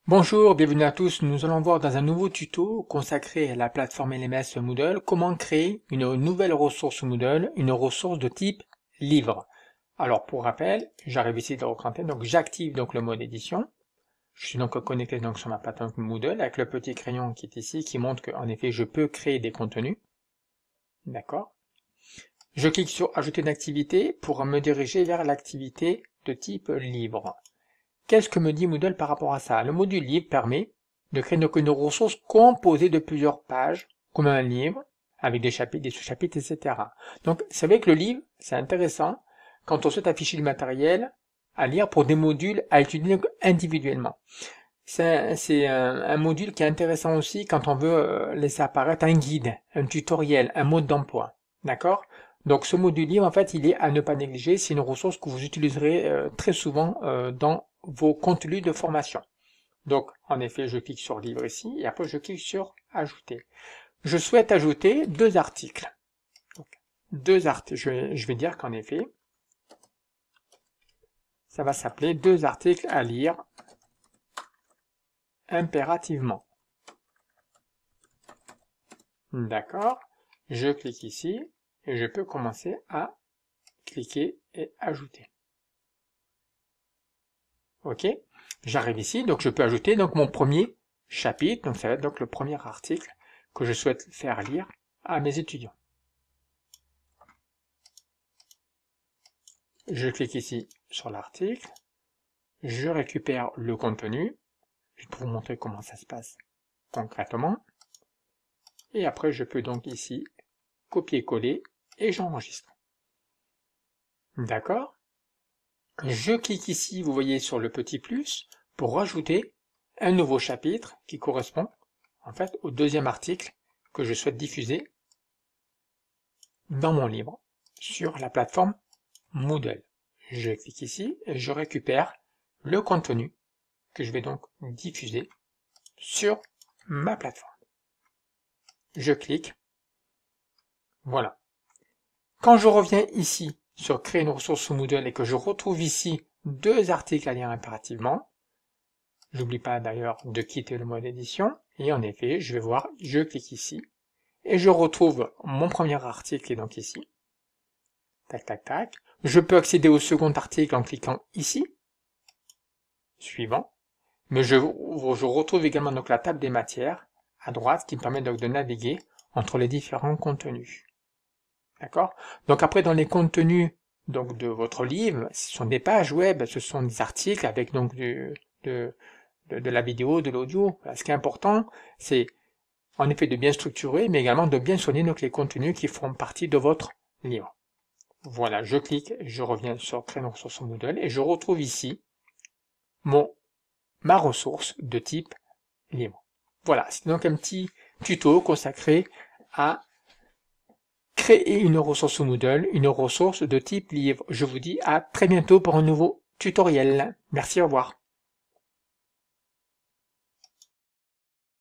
Bonjour, bienvenue à tous. Nous allons voir dans un nouveau tuto consacré à la plateforme LMS Moodle comment créer une nouvelle ressource Moodle, une ressource de type livre. Alors pour rappel, j'arrive ici dans l'écran, donc j'active donc le mode édition. Je suis donc connecté donc sur ma plateforme Moodle avec le petit crayon qui est ici qui montre qu'en effet je peux créer des contenus. D'accord. Je clique sur ajouter une activité pour me diriger vers l'activité de type livre. Qu'est-ce que me dit Moodle par rapport à ça? Le module livre permet de créer donc une ressource composée de plusieurs pages, comme un livre, avec des chapitres, des sous-chapitres, etc. Donc, c'est vrai que le livre, c'est intéressant quand on souhaite afficher du matériel à lire pour des modules à étudier individuellement. C'est un module qui est intéressant aussi quand on veut laisser apparaître un guide, un tutoriel, un mode d'emploi. D'accord? Donc ce module livre, en fait, il est à ne pas négliger. C'est une ressource que vous utiliserez très souvent dans vos contenus de formation. Donc, en effet, je clique sur livre ici, et après je clique sur ajouter. Je souhaite ajouter deux articles. Donc, deux articles. Je vais dire qu'en effet, ça va s'appeler deux articles à lire impérativement. D'accord. Je clique ici, et je peux commencer à cliquer et ajouter. Ok, j'arrive ici, donc je peux ajouter donc mon premier chapitre, donc ça va être donc le premier article que je souhaite faire lire à mes étudiants. Je clique ici sur l'article, je récupère le contenu, je vais vous montrer comment ça se passe concrètement, et après je peux donc ici copier-coller et j'enregistre. D'accord? Je clique ici, vous voyez, sur le petit plus pour rajouter un nouveau chapitre qui correspond en fait au deuxième article que je souhaite diffuser dans mon livre sur la plateforme Moodle. Je clique ici et je récupère le contenu que je vais donc diffuser sur ma plateforme. Je clique. Voilà. Quand je reviens ici sur créer une ressource sous Moodle et que je retrouve ici deux articles à lire impérativement, j'oublie pas d'ailleurs de quitter le mode édition, et en effet, je vais voir, je clique ici, et je retrouve mon premier article qui est donc ici. Tac, tac, tac. Je peux accéder au second article en cliquant ici. Suivant. Mais je retrouve également donc la table des matières à droite qui me permet donc de naviguer entre les différents contenus. D'accord? Donc après, dans les contenus donc de votre livre, ce sont des pages web, ce sont des articles avec donc de la vidéo, de l'audio. Ce qui est important, c'est en effet de bien structurer, mais également de bien soigner donc les contenus qui feront partie de votre livre. Voilà, je clique, je reviens sur créer une ressource Moodle et je retrouve ici ma ressource de type livre. Voilà, c'est donc un petit tuto consacré à créer une ressource Moodle, une ressource de type livre. Je vous dis à très bientôt pour un nouveau tutoriel. Merci, au revoir.